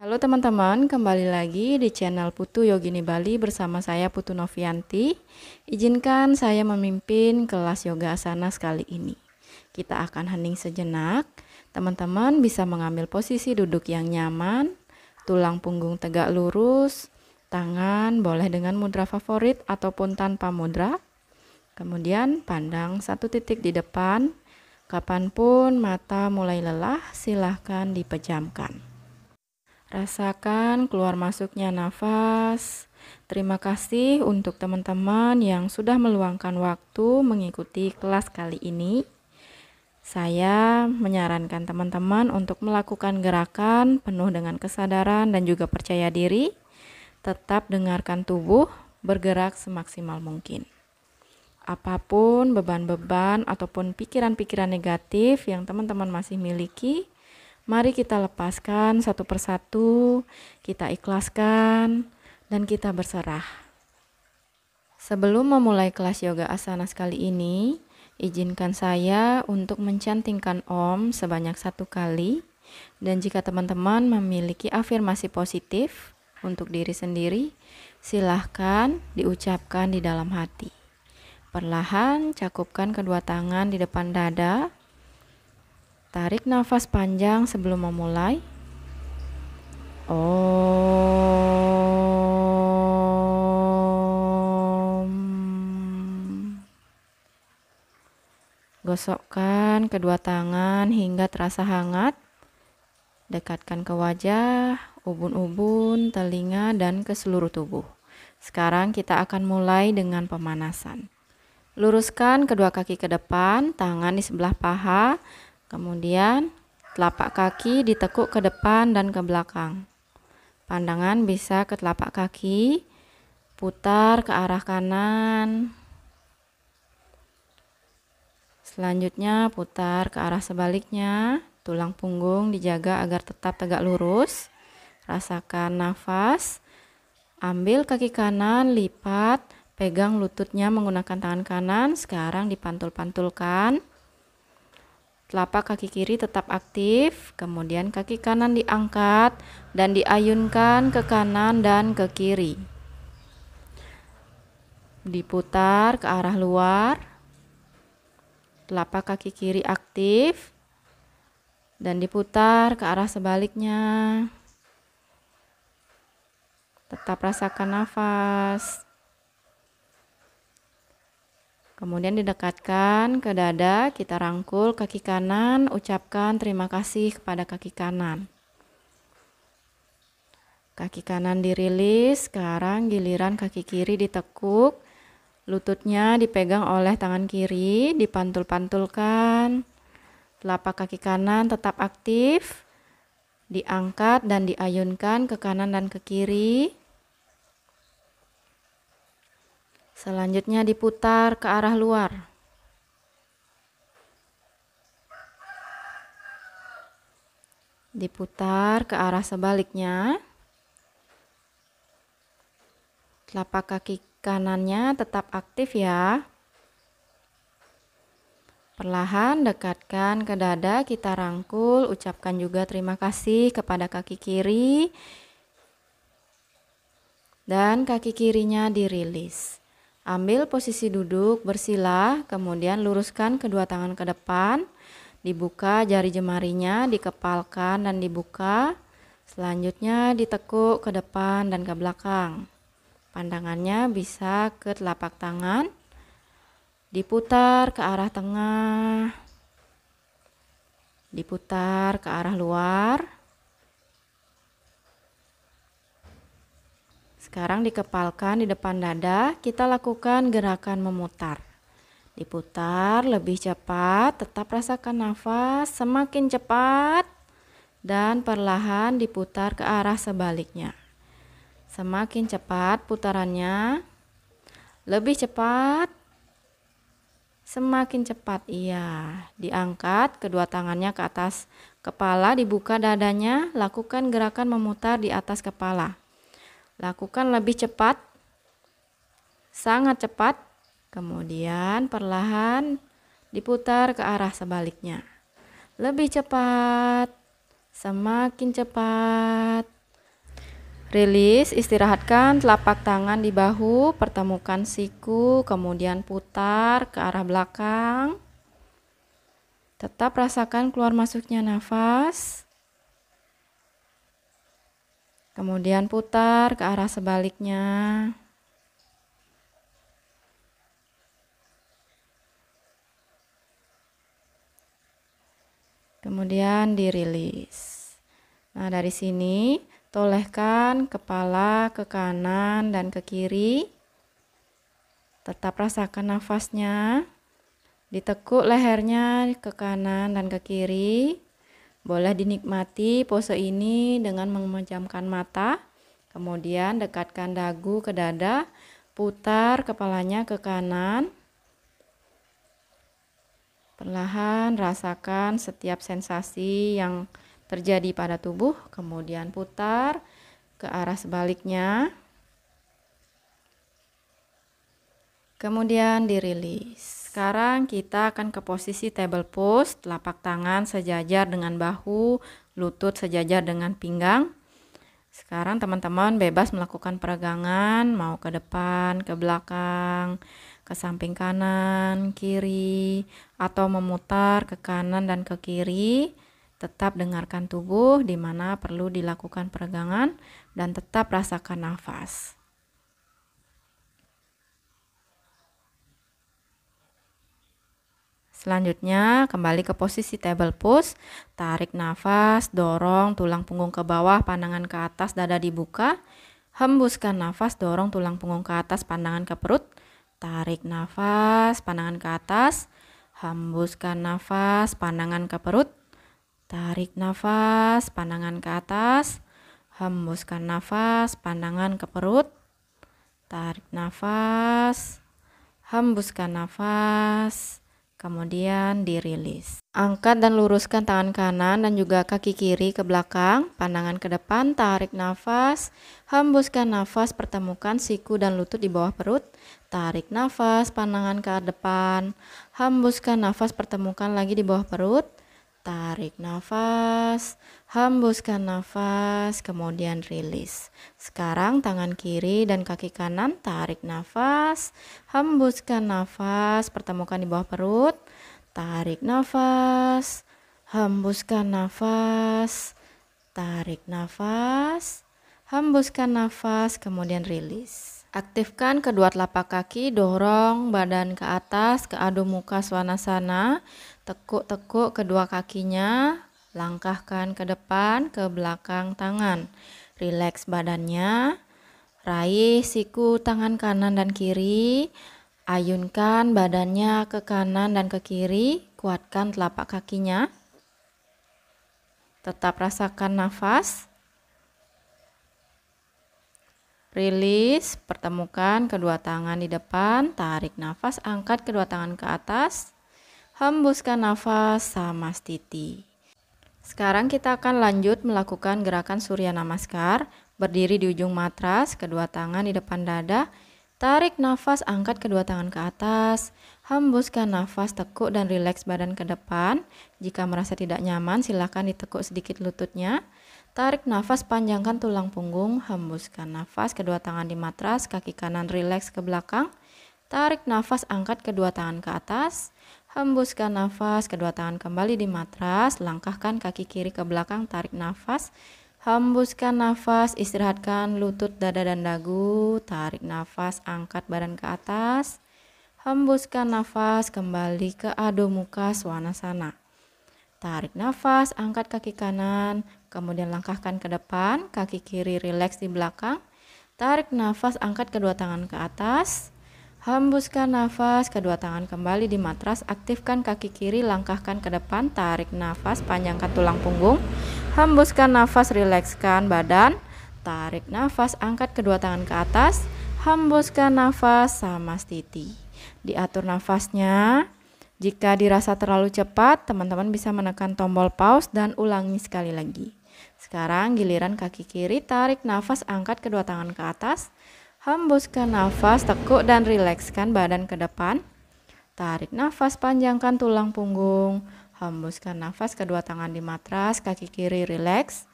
Halo teman-teman, kembali lagi di channel Putu Yogini Bali bersama saya Putu Novianti. Izinkan saya memimpin kelas yoga asana kali ini. Kita akan hening sejenak. Teman-teman bisa mengambil posisi duduk yang nyaman, tulang punggung tegak lurus, tangan boleh dengan mudra favorit ataupun tanpa mudra. Kemudian pandang satu titik di depan. Kapanpun mata mulai lelah, silahkan dipejamkan. Rasakan keluar masuknya nafas. Terima kasih untuk teman-teman yang sudah meluangkan waktu mengikuti kelas kali ini. Saya menyarankan teman-teman untuk melakukan gerakan penuh dengan kesadaran dan juga percaya diri. Tetap dengarkan tubuh bergerak semaksimal mungkin. Apapun beban-beban ataupun pikiran-pikiran negatif yang teman-teman masih miliki, mari kita lepaskan satu persatu, kita ikhlaskan, dan kita berserah. Sebelum memulai kelas yoga asana kali ini, izinkan saya untuk mencantingkan Om sebanyak 1 kali. Dan jika teman-teman memiliki afirmasi positif untuk diri sendiri, silahkan diucapkan di dalam hati. Perlahan cakupkan kedua tangan di depan dada. Tarik nafas panjang sebelum memulai. Om. Gosokkan kedua tangan hingga terasa hangat. Dekatkan ke wajah, ubun-ubun, telinga, dan ke seluruh tubuh. Sekarang kita akan mulai dengan pemanasan. Luruskan kedua kaki ke depan, tangan di sebelah paha. Kemudian telapak kaki ditekuk ke depan dan ke belakang. Pandangan bisa ke telapak kaki, putar ke arah kanan. Selanjutnya putar ke arah sebaliknya. Tulang punggung dijaga agar tetap tegak lurus. Rasakan nafas. Ambil kaki kanan, lipat, pegang lututnya menggunakan tangan kanan. Sekarang dipantul-pantulkan. Telapak kaki kiri tetap aktif, kemudian kaki kanan diangkat dan diayunkan ke kanan dan ke kiri. Diputar ke arah luar. Telapak kaki kiri aktif dan diputar ke arah sebaliknya. Tetap rasakan nafas. Kemudian didekatkan ke dada, kita rangkul kaki kanan, ucapkan terima kasih kepada kaki kanan. Kaki kanan dirilis, sekarang giliran kaki kiri ditekuk, lututnya dipegang oleh tangan kiri, dipantul-pantulkan. Telapak kaki kanan tetap aktif, diangkat dan diayunkan ke kanan dan ke kiri. Selanjutnya diputar ke arah luar. Diputar ke arah sebaliknya. Telapak kaki kanannya tetap aktif ya. Perlahan dekatkan ke dada, kita rangkul, ucapkan juga terima kasih kepada kaki kiri. Dan kaki kirinya dirilis. Ambil posisi duduk bersila, kemudian luruskan kedua tangan ke depan, dibuka jari jemarinya, dikepalkan dan dibuka. Selanjutnya ditekuk ke depan dan ke belakang. Pandangannya bisa ke telapak tangan, diputar ke arah tengah, diputar ke arah luar. Sekarang dikepalkan di depan dada, kita lakukan gerakan memutar. Diputar lebih cepat, tetap rasakan nafas semakin cepat dan perlahan diputar ke arah sebaliknya. Semakin cepat putarannya, lebih cepat, semakin cepat. Iya, diangkat kedua tangannya ke atas kepala, dibuka dadanya, lakukan gerakan memutar di atas kepala. Lakukan lebih cepat, sangat cepat, kemudian perlahan diputar ke arah sebaliknya. Lebih cepat, semakin cepat, Rilis, istirahatkan telapak tangan di bahu, pertemukan siku, kemudian putar ke arah belakang. Tetap rasakan keluar masuknya nafas. Kemudian putar ke arah sebaliknya. Kemudian dirilis. Nah, dari sini tolehkan kepala ke kanan dan ke kiri. Tetap rasakan nafasnya. Ditekuk lehernya ke kanan dan ke kiri. Boleh dinikmati pose ini dengan memejamkan mata. Kemudian dekatkan dagu ke dada. Putar kepalanya ke kanan. Perlahan rasakan setiap sensasi yang terjadi pada tubuh, kemudian putar ke arah sebaliknya, kemudian dirilis. Sekarang kita akan ke posisi table pose, telapak tangan sejajar dengan bahu, lutut sejajar dengan pinggang. Sekarang teman-teman bebas melakukan peregangan, mau ke depan, ke belakang, ke samping kanan, kiri, atau memutar ke kanan dan ke kiri. Tetap dengarkan tubuh di mana perlu dilakukan peregangan dan tetap rasakan nafas. Selanjutnya kembali ke posisi table pose, tarik nafas, dorong tulang punggung ke bawah, pandangan ke atas, dada dibuka. Hembuskan nafas, dorong tulang punggung ke atas, pandangan ke perut. Tarik nafas, pandangan ke atas. Hembuskan nafas, pandangan ke perut. Tarik nafas, pandangan ke atas. Hembuskan nafas, pandangan ke perut. Tarik nafas. Hembuskan nafas. Kemudian dirilis. Angkat dan luruskan tangan kanan dan juga kaki kiri ke belakang, pandangan ke depan, tarik nafas, hembuskan nafas, pertemukan siku dan lutut di bawah perut, tarik nafas, pandangan ke depan, hembuskan nafas, pertemukan lagi di bawah perut, tarik nafas, hembuskan nafas, kemudian rilis. Sekarang tangan kiri dan kaki kanan, tarik nafas, hembuskan nafas, pertemukan di bawah perut, tarik nafas, hembuskan nafas, tarik nafas, hembuskan nafas, kemudian rilis. Aktifkan kedua telapak kaki, dorong badan ke atas, ke adu muka svanasana. Tekuk-tekuk kedua kakinya, langkahkan ke depan, ke belakang tangan. Rileks badannya, raih siku tangan kanan dan kiri. Ayunkan badannya ke kanan dan ke kiri, kuatkan telapak kakinya. Tetap rasakan nafas. Rilis, pertemukan kedua tangan di depan, tarik nafas, angkat kedua tangan ke atas, hembuskan nafas, samastiti. Sekarang kita akan lanjut melakukan gerakan Surya Namaskar, berdiri di ujung matras, kedua tangan di depan dada, tarik nafas, angkat kedua tangan ke atas, hembuskan nafas, tekuk dan rileks badan ke depan. Jika merasa tidak nyaman, silakan ditekuk sedikit lututnya. Tarik nafas, panjangkan tulang punggung, hembuskan nafas, kedua tangan di matras, kaki kanan rileks ke belakang. Tarik nafas, angkat kedua tangan ke atas, hembuskan nafas, kedua tangan kembali di matras, langkahkan kaki kiri ke belakang, tarik nafas, hembuskan nafas, istirahatkan lutut, dada dan dagu, tarik nafas, angkat badan ke atas, hembuskan nafas, kembali ke Adho Mukha Svanasana. Tarik nafas, angkat kaki kanan, kemudian langkahkan ke depan, kaki kiri rileks di belakang. Tarik nafas, angkat kedua tangan ke atas. Hembuskan nafas, kedua tangan kembali di matras. Aktifkan kaki kiri, langkahkan ke depan. Tarik nafas, panjangkan tulang punggung. Hembuskan nafas, rilekskan badan. Tarik nafas, angkat kedua tangan ke atas. Hembuskan nafas, samastiti. Diatur nafasnya. Jika dirasa terlalu cepat, teman-teman bisa menekan tombol pause dan ulangi sekali lagi. Sekarang giliran kaki kiri, tarik nafas, angkat kedua tangan ke atas. Hembuskan nafas, tekuk dan rilekskan badan ke depan. Tarik nafas, panjangkan tulang punggung. Hembuskan nafas, kedua tangan di matras, kaki kiri rileks.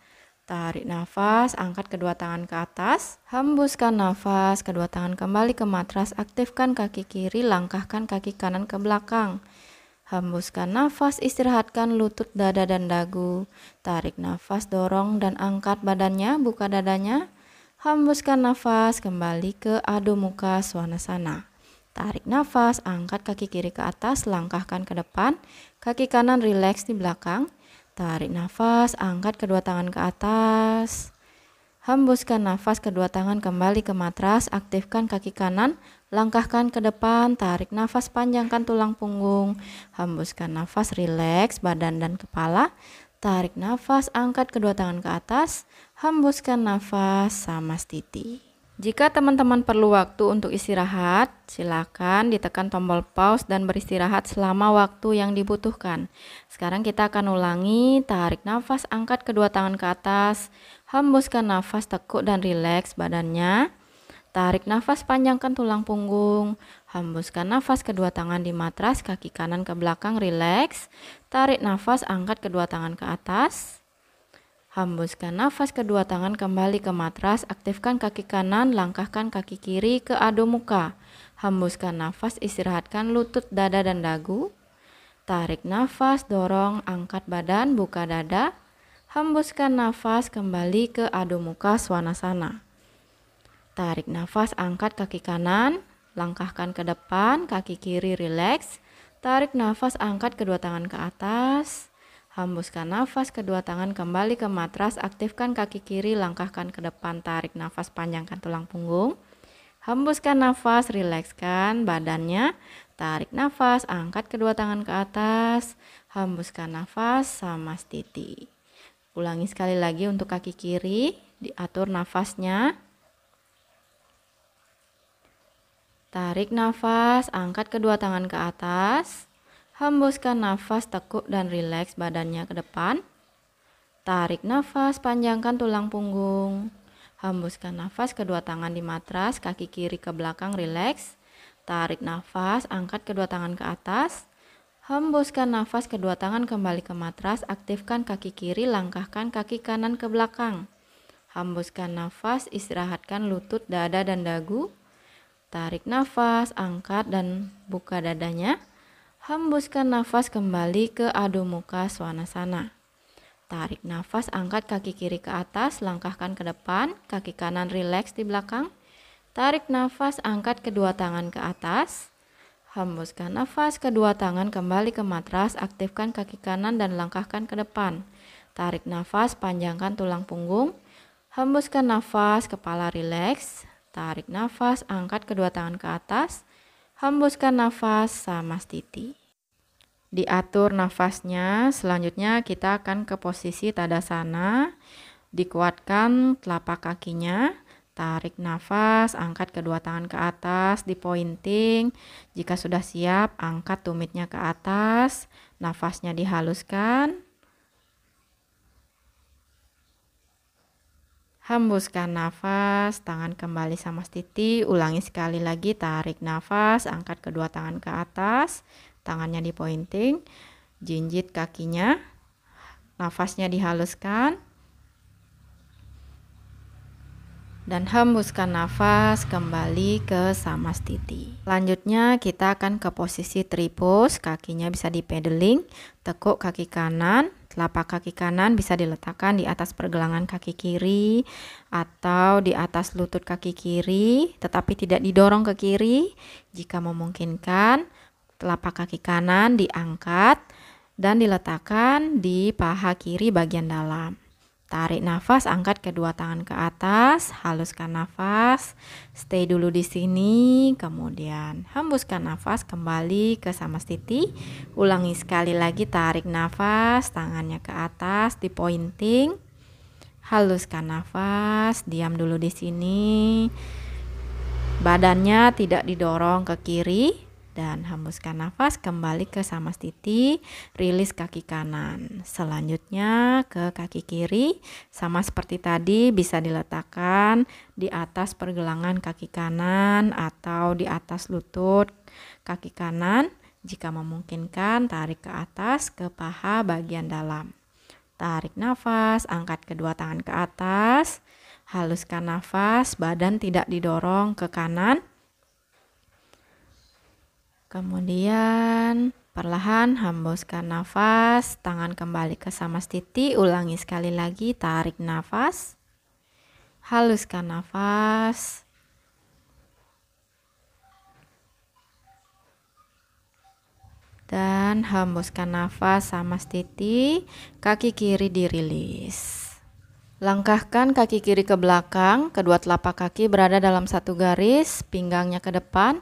Tarik nafas, angkat kedua tangan ke atas. Hembuskan nafas, kedua tangan kembali ke matras. Aktifkan kaki kiri, langkahkan kaki kanan ke belakang. Hembuskan nafas, istirahatkan lutut, dada, dan dagu. Tarik nafas, dorong dan angkat badannya, buka dadanya. Hembuskan nafas, kembali ke Adho Mukha Svanasana. Tarik nafas, angkat kaki kiri ke atas, langkahkan ke depan. Kaki kanan rileks di belakang. Tarik nafas, angkat kedua tangan ke atas. Hembuskan nafas, kedua tangan kembali ke matras. Aktifkan kaki kanan, langkahkan ke depan. Tarik nafas, panjangkan tulang punggung. Hembuskan nafas, rileks badan dan kepala. Tarik nafas, angkat kedua tangan ke atas. Hembuskan nafas, samastiti. Jika teman-teman perlu waktu untuk istirahat, silakan ditekan tombol pause dan beristirahat selama waktu yang dibutuhkan. Sekarang kita akan ulangi, tarik nafas, angkat kedua tangan ke atas, hembuskan nafas, tekuk dan rileks badannya. Tarik nafas, panjangkan tulang punggung, hembuskan nafas, kedua tangan di matras, kaki kanan ke belakang, rileks. Tarik nafas, angkat kedua tangan ke atas. Hembuskan nafas, kedua tangan kembali ke matras, aktifkan kaki kanan, langkahkan kaki kiri ke Adho Mukha. Hembuskan nafas, istirahatkan lutut, dada, dan dagu. Tarik nafas, dorong, angkat badan, buka dada. Hembuskan nafas, kembali ke Adho Mukha Svanasana. Tarik nafas, angkat kaki kanan, langkahkan ke depan, kaki kiri rileks. Tarik nafas, angkat kedua tangan ke atas. Hembuskan nafas, kedua tangan kembali ke matras, aktifkan kaki kiri, langkahkan ke depan, tarik nafas, panjangkan tulang punggung. Hembuskan nafas, rilekskan badannya, tarik nafas, angkat kedua tangan ke atas, hembuskan nafas, samastiti. Ulangi sekali lagi untuk kaki kiri, diatur nafasnya. Tarik nafas, angkat kedua tangan ke atas. Hembuskan nafas, tekuk dan rileks badannya ke depan. Tarik nafas, panjangkan tulang punggung. Hembuskan nafas, kedua tangan di matras, kaki kiri ke belakang rileks. Tarik nafas, angkat kedua tangan ke atas. Hembuskan nafas, kedua tangan kembali ke matras, aktifkan kaki kiri, langkahkan kaki kanan ke belakang. Hembuskan nafas, istirahatkan lutut, dada, dan dagu. Tarik nafas, angkat dan buka dadanya. Hembuskan nafas, kembali ke Adho Mukha Svanasana. Tarik nafas, angkat kaki kiri ke atas, langkahkan ke depan, kaki kanan rileks di belakang. Tarik nafas, angkat kedua tangan ke atas. Hembuskan nafas, kedua tangan kembali ke matras, aktifkan kaki kanan dan langkahkan ke depan. Tarik nafas, panjangkan tulang punggung. Hembuskan nafas, kepala rileks. Tarik nafas, angkat kedua tangan ke atas. Hembuskan nafas, samastiti. Diatur nafasnya. Selanjutnya kita akan ke posisi tadasana. Dikuatkan telapak kakinya. Tarik nafas, angkat kedua tangan ke atas, di pointing. Jika sudah siap, angkat tumitnya ke atas. Nafasnya dihaluskan. Hembuskan nafas, tangan kembali samastiti. Ulangi sekali lagi, tarik nafas, angkat kedua tangan ke atas, tangannya di pointing, jinjit kakinya, nafasnya dihaluskan, dan hembuskan nafas kembali ke samastiti. Selanjutnya kita akan ke posisi tripos, kakinya bisa dipedaling, tekuk kaki kanan. Telapak kaki kanan bisa diletakkan di atas pergelangan kaki kiri atau di atas lutut kaki kiri, tetapi tidak didorong ke kiri. Jika memungkinkan, telapak kaki kanan diangkat dan diletakkan di paha kiri bagian dalam. Tarik nafas, angkat kedua tangan ke atas, haluskan nafas, stay dulu di sini, kemudian hembuskan nafas kembali ke samastiti. Ulangi sekali lagi, tarik nafas, tangannya ke atas di pointing, haluskan nafas, diam dulu di sini, badannya tidak didorong ke kiri. Dan hembuskan nafas kembali ke samastiti, rilis kaki kanan. Selanjutnya ke kaki kiri, sama seperti tadi, bisa diletakkan di atas pergelangan kaki kanan atau di atas lutut kaki kanan. Jika memungkinkan, tarik ke atas ke paha bagian dalam. Tarik nafas, angkat kedua tangan ke atas. Haluskan nafas, badan tidak didorong ke kanan. Kemudian perlahan hembuskan nafas, tangan kembali ke samastiti. Ulangi sekali lagi, tarik nafas, haluskan nafas, dan hembuskan nafas samastiti. Kaki kiri dirilis. Langkahkan kaki kiri ke belakang, kedua telapak kaki berada dalam satu garis, pinggangnya ke depan.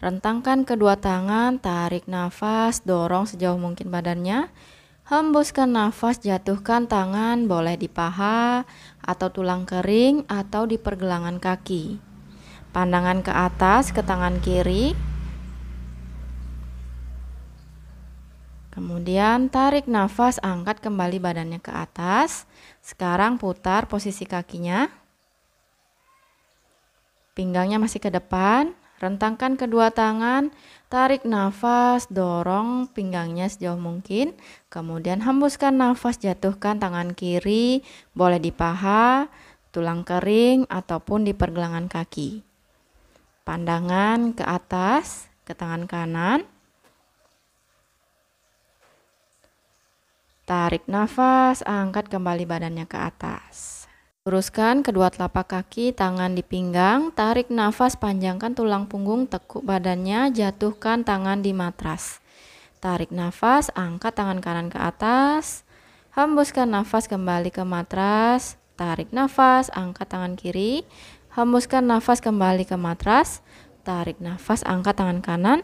Rentangkan kedua tangan, tarik nafas, dorong sejauh mungkin badannya. Hembuskan nafas, jatuhkan tangan, boleh di paha atau tulang kering atau di pergelangan kaki. Pandangan ke atas ke tangan kiri. Kemudian tarik nafas, angkat kembali badannya ke atas. Sekarang putar posisi kakinya. Pinggangnya masih ke depan. Rentangkan kedua tangan, tarik nafas, dorong pinggangnya sejauh mungkin. Kemudian hembuskan nafas, jatuhkan tangan kiri, boleh di paha, tulang kering, ataupun di pergelangan kaki. Pandangan ke atas, ke tangan kanan. Tarik nafas, angkat kembali badannya ke atas. Luruskan kedua telapak kaki, tangan di pinggang, tarik nafas, panjangkan tulang punggung, tekuk badannya, jatuhkan tangan di matras. Tarik nafas, angkat tangan kanan ke atas, hembuskan nafas kembali ke matras, tarik nafas, angkat tangan kiri, hembuskan nafas kembali ke matras, tarik nafas, angkat tangan kanan,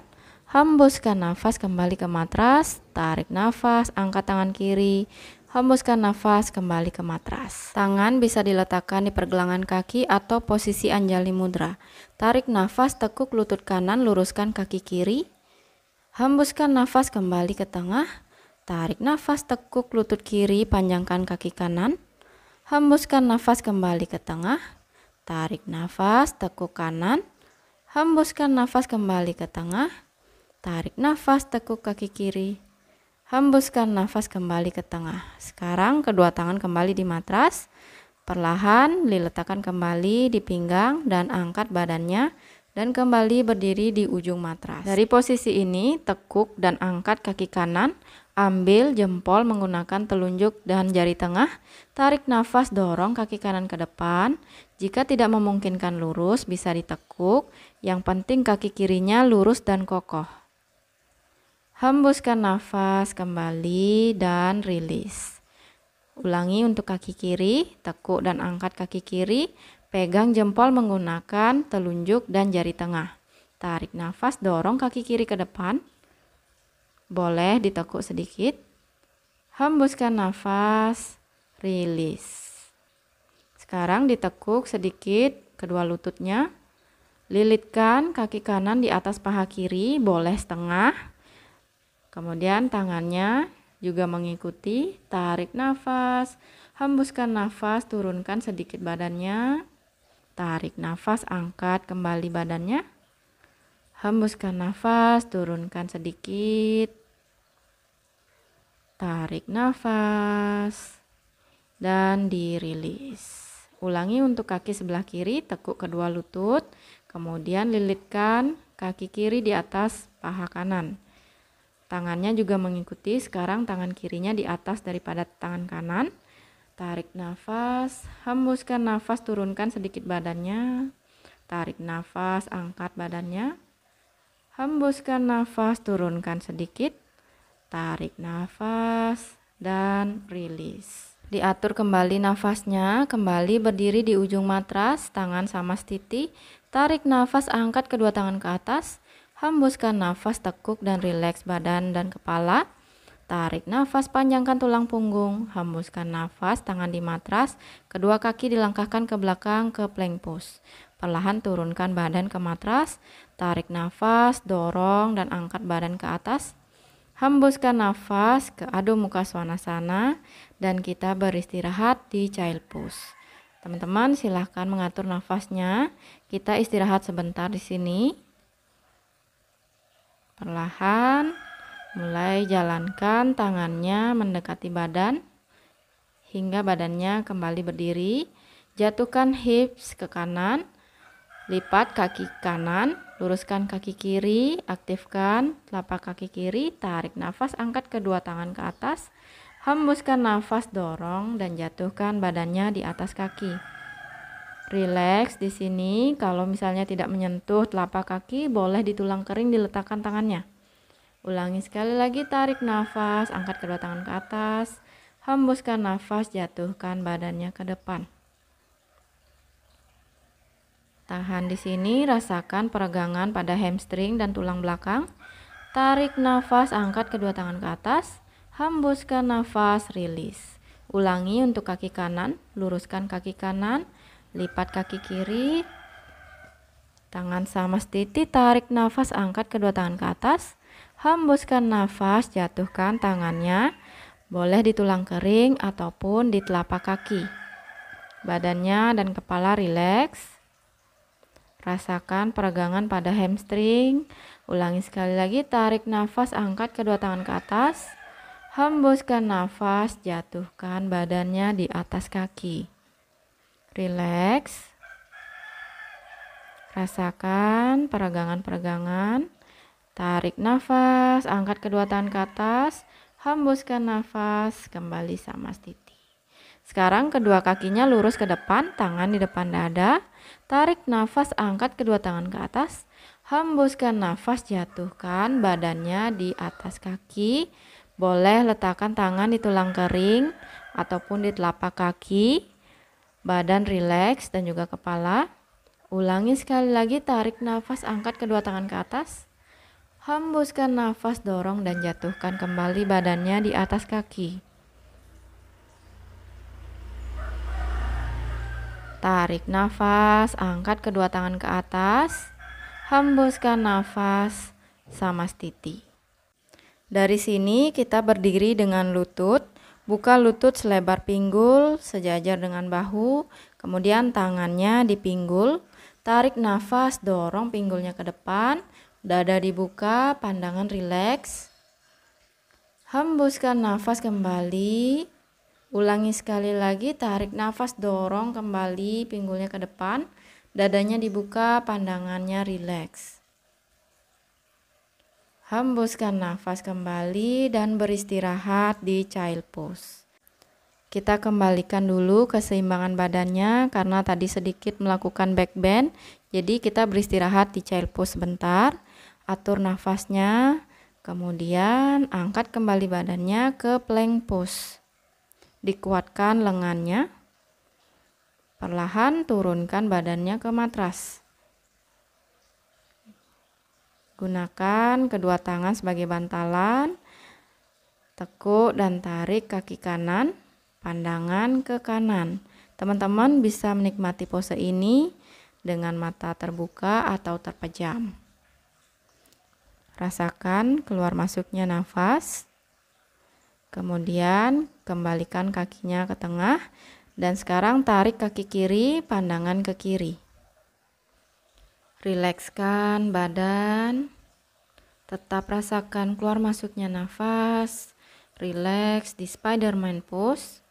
hembuskan nafas kembali ke matras, tarik nafas, angkat tangan kiri, hembuskan nafas kembali ke matras. Tangan bisa diletakkan di pergelangan kaki atau posisi Anjali Mudra. Tarik nafas, tekuk lutut kanan, luruskan kaki kiri. Hembuskan nafas kembali ke tengah. Tarik nafas, tekuk lutut kiri, panjangkan kaki kanan. Hembuskan nafas kembali ke tengah. Tarik nafas, tekuk kanan. Hembuskan nafas kembali ke tengah. Tarik nafas, tekuk kaki kiri. Hembuskan nafas kembali ke tengah. Sekarang kedua tangan kembali di matras. Perlahan diletakkan kembali di pinggang dan angkat badannya dan kembali berdiri di ujung matras. Dari posisi ini, tekuk dan angkat kaki kanan. Ambil jempol menggunakan telunjuk dan jari tengah. Tarik nafas, dorong kaki kanan ke depan. Jika tidak memungkinkan lurus, bisa ditekuk. Yang penting kaki kirinya lurus dan kokoh. Hembuskan nafas kembali dan rilis. Ulangi untuk kaki kiri, tekuk dan angkat kaki kiri, pegang jempol menggunakan telunjuk dan jari tengah. Tarik nafas, dorong kaki kiri ke depan. Boleh ditekuk sedikit. Hembuskan nafas, rilis. Sekarang ditekuk sedikit kedua lututnya. Lilitkan kaki kanan di atas paha kiri, boleh setengah. Kemudian tangannya juga mengikuti, tarik nafas, hembuskan nafas, turunkan sedikit badannya, tarik nafas, angkat kembali badannya, hembuskan nafas, turunkan sedikit, tarik nafas, dan dirilis. Ulangi untuk kaki sebelah kiri, tekuk kedua lutut, kemudian lilitkan kaki kiri di atas paha kanan. Tangannya juga mengikuti, sekarang tangan kirinya di atas daripada tangan kanan. Tarik nafas, hembuskan nafas, turunkan sedikit badannya. Tarik nafas, angkat badannya. Hembuskan nafas, turunkan sedikit. Tarik nafas, dan rilis. Diatur kembali nafasnya, kembali berdiri di ujung matras, tangan samastiti. Tarik nafas, angkat kedua tangan ke atas. Hembuskan nafas, tekuk dan rileks badan dan kepala. Tarik nafas, panjangkan tulang punggung. Hembuskan nafas, tangan di matras. Kedua kaki dilangkahkan ke belakang ke plank pose. Perlahan turunkan badan ke matras. Tarik nafas, dorong dan angkat badan ke atas. Hembuskan nafas ke Adho Mukha Svanasana dan kita beristirahat di child pose. Teman-teman silahkan mengatur nafasnya. Kita istirahat sebentar di sini. Perlahan mulai jalankan tangannya mendekati badan. hingga badannya kembali berdiri. Jatuhkan hips ke kanan, lipat kaki kanan, luruskan kaki kiri, aktifkan telapak kaki kiri, tarik nafas, angkat kedua tangan ke atas, hembuskan nafas, dorong dan jatuhkan badannya di atas kaki. Relax di sini. Kalau misalnya tidak menyentuh telapak kaki, boleh di tulang kering diletakkan tangannya. Ulangi sekali lagi, tarik nafas, angkat kedua tangan ke atas, hembuskan nafas, jatuhkan badannya ke depan. Tahan di sini, rasakan peregangan pada hamstring dan tulang belakang. Tarik nafas, angkat kedua tangan ke atas, hembuskan nafas, rilis. Ulangi untuk kaki kanan, luruskan kaki kanan, lipat kaki kiri, tangan sama setiti, tarik nafas, angkat kedua tangan ke atas, hembuskan nafas, jatuhkan tangannya, boleh di tulang kering ataupun di telapak kaki. Badannya dan kepala rileks. Rasakan peregangan pada hamstring. Ulangi sekali lagi, tarik nafas, angkat kedua tangan ke atas, hembuskan nafas, jatuhkan badannya di atas kaki. Rileks. Rasakan peregangan-peregangan. Tarik nafas, angkat kedua tangan ke atas, hembuskan nafas, kembali sama setiti. Sekarang kedua kakinya lurus ke depan, tangan di depan dada. Tarik nafas, angkat kedua tangan ke atas, hembuskan nafas, jatuhkan badannya di atas kaki. Boleh letakkan tangan di tulang kering ataupun di telapak kaki. Badan rileks dan juga kepala. Ulangi sekali lagi, tarik nafas, angkat kedua tangan ke atas, hembuskan nafas, dorong dan jatuhkan kembali badannya di atas kaki. Tarik nafas, angkat kedua tangan ke atas, hembuskan nafas, sama setiti. Dari sini kita berdiri dengan lutut, buka lutut selebar pinggul, sejajar dengan bahu, kemudian tangannya dipinggul, tarik nafas, dorong pinggulnya ke depan, dada dibuka, pandangan rileks, hembuskan nafas kembali. Ulangi sekali lagi, tarik nafas, dorong kembali pinggulnya ke depan, dadanya dibuka, pandangannya rileks. Hembuskan nafas kembali dan beristirahat di child pose. Kita kembalikan dulu keseimbangan badannya karena tadi sedikit melakukan back bend. Jadi kita beristirahat di child pose sebentar, atur nafasnya, kemudian angkat kembali badannya ke plank pose. Dikuatkan lengannya, perlahan turunkan badannya ke matras. Gunakan kedua tangan sebagai bantalan, tekuk dan tarik kaki kanan, pandangan ke kanan. Teman-teman bisa menikmati pose ini dengan mata terbuka atau terpejam. Rasakan keluar masuknya nafas. Kemudian kembalikan kakinya ke tengah dan sekarang tarik kaki kiri, pandangan ke kiri. Rilekskan badan. Tetap rasakan keluar masuknya nafas. Rileks di Spiderman pose.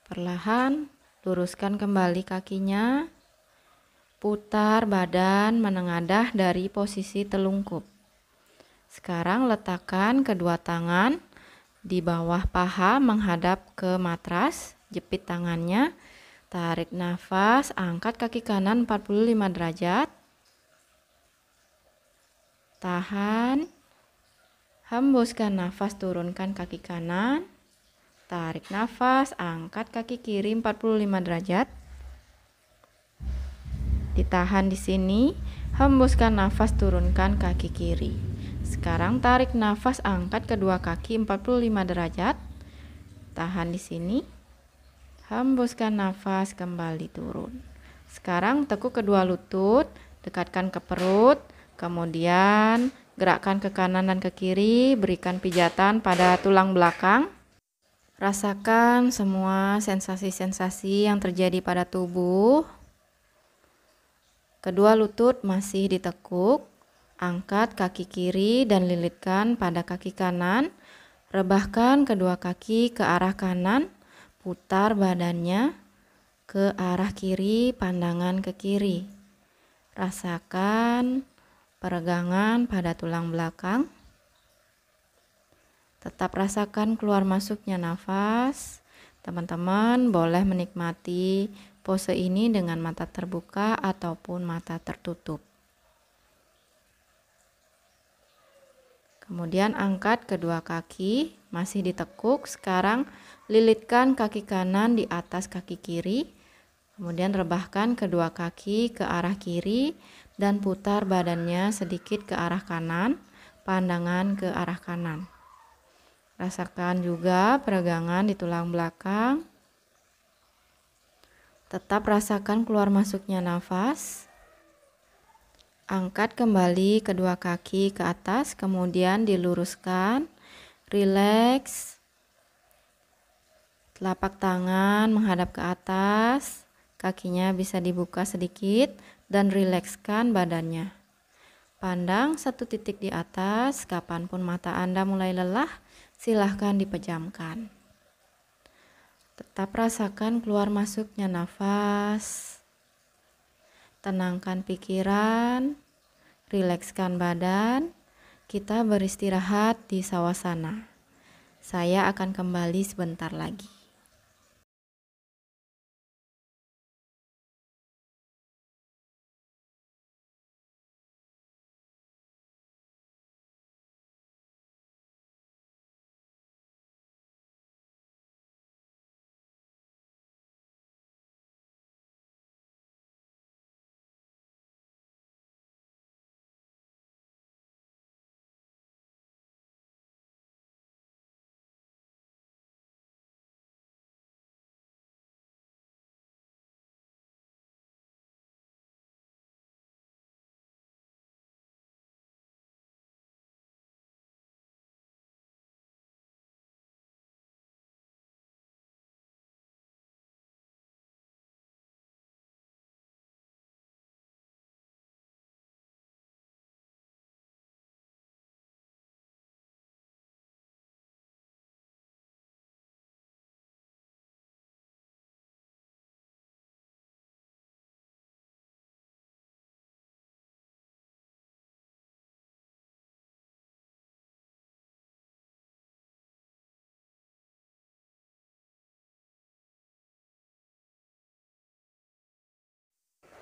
Perlahan luruskan kembali kakinya. Putar badan menengadah dari posisi telungkup. Sekarang letakkan kedua tangan di bawah paha menghadap ke matras, jepit tangannya, tarik nafas, angkat kaki kanan 45 derajat, tahan, hembuskan nafas, turunkan kaki kanan, tarik nafas, angkat kaki kiri 45 derajat, ditahan di sini, hembuskan nafas, turunkan kaki kiri. Sekarang tarik nafas, angkat kedua kaki 45 derajat. Tahan di sini. Hembuskan nafas, kembali turun. Sekarang tekuk kedua lutut, dekatkan ke perut, kemudian gerakkan ke kanan dan ke kiri, berikan pijatan pada tulang belakang. Rasakan semua sensasi-sensasi yang terjadi pada tubuh. Kedua lutut masih ditekuk. Angkat kaki kiri dan lilitkan pada kaki kanan. Rebahkan kedua kaki ke arah kanan, putar badannya ke arah kiri, pandangan ke kiri. Rasakan peregangan pada tulang belakang. Tetap rasakan keluar masuknya nafas. Teman-teman boleh menikmati pose ini dengan mata terbuka ataupun mata tertutup. Kemudian angkat kedua kaki, masih ditekuk. Sekarang lilitkan kaki kanan di atas kaki kiri. Kemudian rebahkan kedua kaki ke arah kiri dan putar badannya sedikit ke arah kanan, pandangan ke arah kanan. Rasakan juga peregangan di tulang belakang. Tetap rasakan keluar masuknya nafas. Angkat kembali kedua kaki ke atas, kemudian diluruskan. Rileks. Telapak tangan menghadap ke atas. Kakinya bisa dibuka sedikit dan rilekskan badannya. Pandang satu titik di atas. Kapanpun mata Anda mulai lelah, silahkan dipejamkan. Tetap rasakan keluar masuknya nafas. Tenangkan pikiran, rilekskan badan. Kita beristirahat di sawasana. Saya akan kembali sebentar lagi.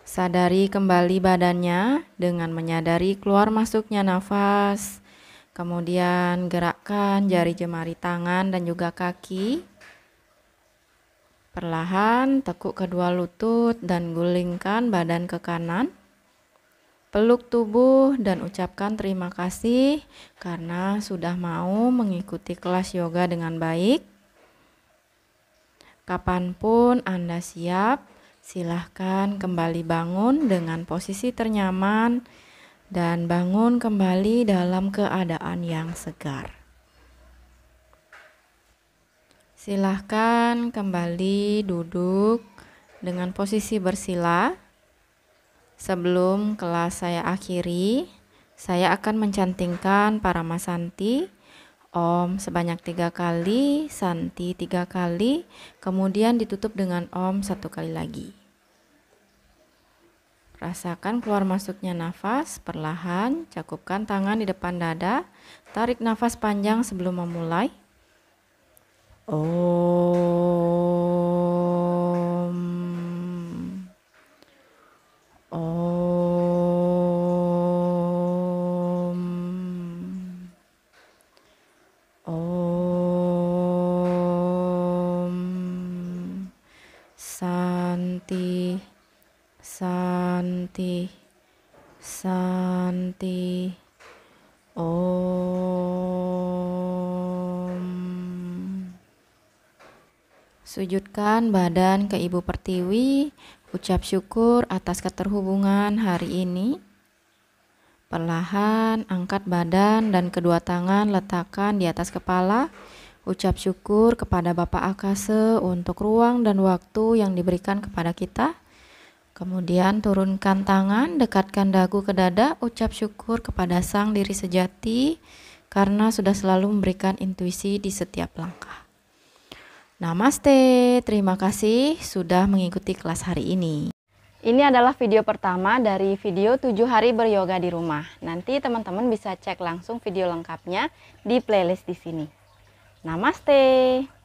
Sadari kembali badannya dengan menyadari keluar masuknya nafas. Kemudian gerakkan jari jemari tangan dan juga kaki. Perlahan tekuk kedua lutut dan gulingkan badan ke kanan. Peluk tubuh dan ucapkan terima kasih karena sudah mau mengikuti kelas yoga dengan baik. Kapanpun Anda siap, silahkan kembali bangun dengan posisi ternyaman dan bangun kembali dalam keadaan yang segar. Silahkan kembali duduk dengan posisi bersila. Sebelum kelas saya akhiri, saya akan mencantingkan Paramasanti, Om sebanyak 3 kali, Santi 3 kali, kemudian ditutup dengan Om 1 kali lagi. Rasakan keluar masuknya nafas, perlahan cakupkan tangan di depan dada, tarik nafas panjang sebelum memulai. Om. Om. Om. Santi. Santi. Santi. Om. Sujudkan badan ke Ibu Pertiwi, ucap syukur atas keterhubungan hari ini. Perlahan angkat badan dan kedua tangan letakkan di atas kepala. Ucap syukur kepada Bapak Akase untuk ruang dan waktu yang diberikan kepada kita. Kemudian turunkan tangan, dekatkan dagu ke dada, ucap syukur kepada Sang Diri Sejati karena sudah selalu memberikan intuisi di setiap langkah. Namaste, terima kasih sudah mengikuti kelas hari ini. Ini adalah video pertama dari video 7 hari beryoga di rumah. Nanti teman-teman bisa cek langsung video lengkapnya di playlist di sini. Namaste.